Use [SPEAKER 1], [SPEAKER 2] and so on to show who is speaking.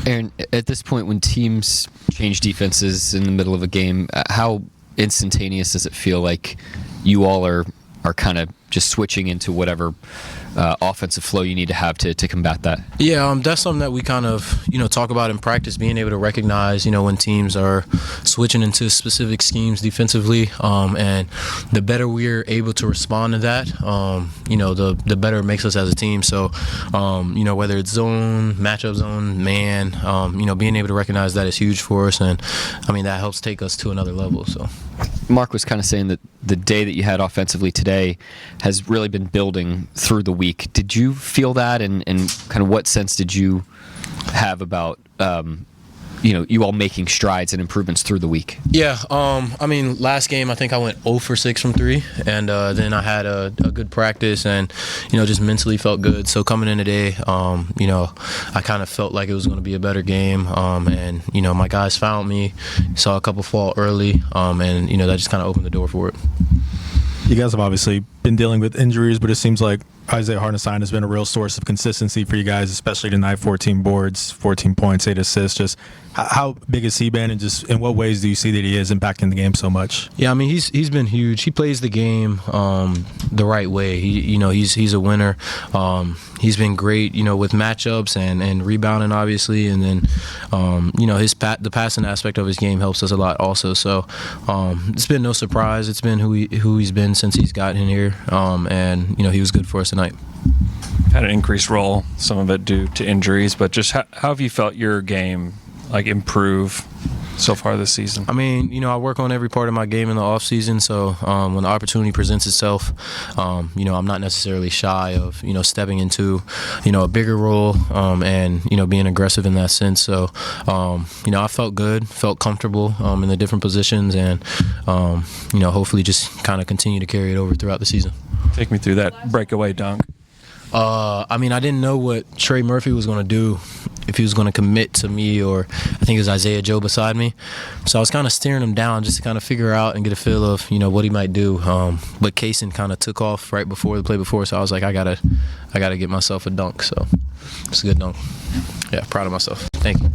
[SPEAKER 1] Aaron, at this point, when teams change defenses in the middle of a game, how instantaneous does it feel like you all are kind of just switching into whatever offensive flow you need to have to combat that?
[SPEAKER 2] Yeah, that's something that we kind of, talk about in practice, being able to recognize, when teams are switching into specific schemes defensively, and the better we're able to respond to that, the better it makes us as a team. So, whether it's zone, matchup zone, man, being able to recognize that is huge for us, and, that helps take us to another level. So,
[SPEAKER 1] Mark was kind of saying that the day that you had offensively today has really been building through the week. Did you feel that, and kind of what sense did you have about you all making strides and improvements through the week?
[SPEAKER 2] Yeah, last game I think I went 0 for 6 from 3, and then I had a good practice, and just mentally felt good. So coming in today, I kind of felt like it was going to be a better game, and my guys found me, saw a couple fall early, and that just kind of opened the door for it.
[SPEAKER 3] You guys have obviously been dealing with injuries, but it seems like Isaiah Hartenstein has been a real source of consistency for you guys, especially tonight. 14 boards, 14 points, 8 assists. Just how big has he been, and just in what ways do you see that he is impacting the game so much?
[SPEAKER 2] Yeah, he's been huge. He plays the game the right way. He's a winner. He's been great, with matchups and rebounding, obviously, and then the passing aspect of his game helps us a lot also. So it's been no surprise. It's been who he's been since he's gotten here, and he was good for us tonight.
[SPEAKER 4] Had an increased role, some of it due to injuries, but just how have you felt your game improve so far this season?
[SPEAKER 2] I work on every part of my game in the off season, so when the opportunity presents itself, I'm not necessarily shy of stepping into a bigger role, and being aggressive in that sense. So I felt good, felt comfortable in the different positions, and hopefully just kind of continue to carry it over throughout the season.
[SPEAKER 4] Take me through that breakaway dunk.
[SPEAKER 2] I didn't know what Trey Murphy was going to do, if he was going to commit to me, or I think it was Isaiah Joe beside me. So I was kind of staring him down just to kind of figure out and get a feel of, what he might do. But Kaysen kind of took off right before the play before, so I was like, I gotta get myself a dunk. So it's a good dunk. Yeah, proud of myself. Thank you.